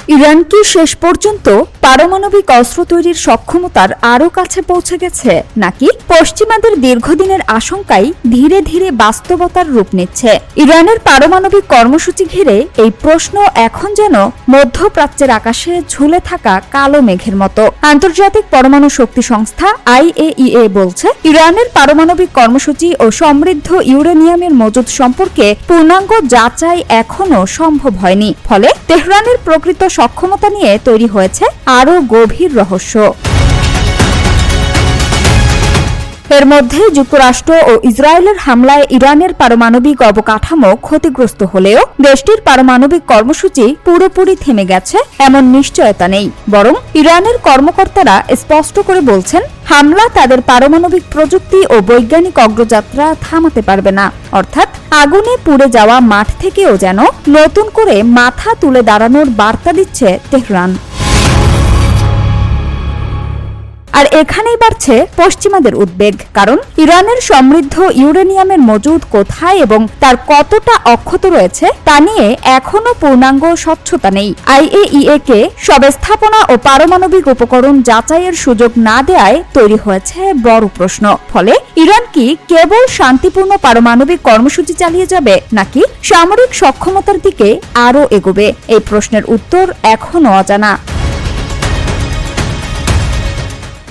Iran কি শেষ পর্যন্ত পারমাণবিক অস্ত্র তৈরির সক্ষমতার আরও কাছে পৌঁছে গেছে, নাকি পশ্চিমাদের দীর্ঘদিনের আশঙ্কাই ধীরে ধীরে বাস্তবতার রূপ নিচ্ছে? ইরানের পারমাণবিক কর্মসূচি ঘিরে এই প্রশ্ন এখন যেন মধ্যপ্রাচ্যের আকাশে ঝুলে থাকা কালো মেঘের মতো। আন্তর্জাতিক পরমাণু শক্তি সংস্থা IAEA বলছে, ইরানের পারমাণবিক কর্মসূচি ও সমৃদ্ধ ইউরেনিয়ামের মজুদ সম্পর্কে পূর্ণাঙ্গ যাচাই এখনও সম্ভব হয়নি। ফলে তেহরানের প্রকৃত সক্ষমতা নিয়ে তৈরি হয়েছে আরও গভীর রহস্য। এর মধ্যে যুক্তরাষ্ট্র ও ইসরায়েলের হামলায় ইরানের পারমাণবিক অবকাঠামো ক্ষতিগ্রস্ত হলেও দেশটির পারমাণবিক কর্মসূচি পুরোপুরি থেমে গেছে এমন নিশ্চয়তা নেই। বরং ইরানের কর্মকর্তারা স্পষ্ট করে বলছেন, হামলা তাদের পারমাণবিক প্রযুক্তি ও বৈজ্ঞানিক অগ্রযাত্রা থামাতে পারবে না। অর্থাৎ আগুনে পুড়ে যাওয়া মাঠ থেকেও যেন নতুন করে মাথা তুলে দাঁড়ানোর বার্তা দিচ্ছে তেহরান। আর এখানেই বাড়ছে পশ্চিমাদের উদ্বেগ, কারণ ইরানের সমৃদ্ধ ইউরেনিয়ামের মজুদ কোথায় এবং তার কতটা অক্ষত রয়েছে তা নিয়ে এখনো পূর্ণাঙ্গ স্বচ্ছতা নেই। IAEA কে সব স্থাপনা ও পারমাণবিক উপকরণ যাচাইয়ের সুযোগ না দেয়ায় তৈরি হয়েছে বড় প্রশ্ন। ফলে ইরান কি কেবল শান্তিপূর্ণ পারমাণবিক কর্মসূচি চালিয়ে যাবে, নাকি সামরিক সক্ষমতার দিকে আরও এগোবে? এই প্রশ্নের উত্তর এখনো অজানা।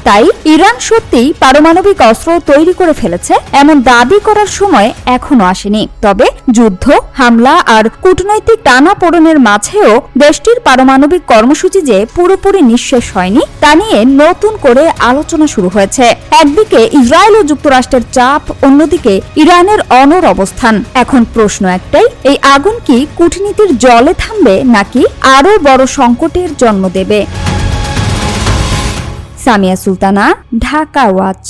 তাই ইরান সত্যিই পারমাণবিক অস্ত্র তৈরি করে ফেলেছে এমন দাবি করার সময় এখনো আসেনি। তবে যুদ্ধ, হামলা আর কূটনৈতিক টানাপোড়েনের মাঝেও দেশটির পারমাণবিক কর্মসূচি যে পুরোপুরি নিঃশেষ হয়নি তা নিয়ে নতুন করে আলোচনা শুরু হয়েছে। একদিকে ইসরায়েল ও যুক্তরাষ্ট্রের চাপ, অন্যদিকে ইরানের অনড় অবস্থান। এখন প্রশ্ন একটাই, এই আগুন কি কূটনীতির জলে থামবে, নাকি আরও বড় সংকটের জন্ম দেবে? সামিয়া সুলতানা, ঢাকা ওয়াচ।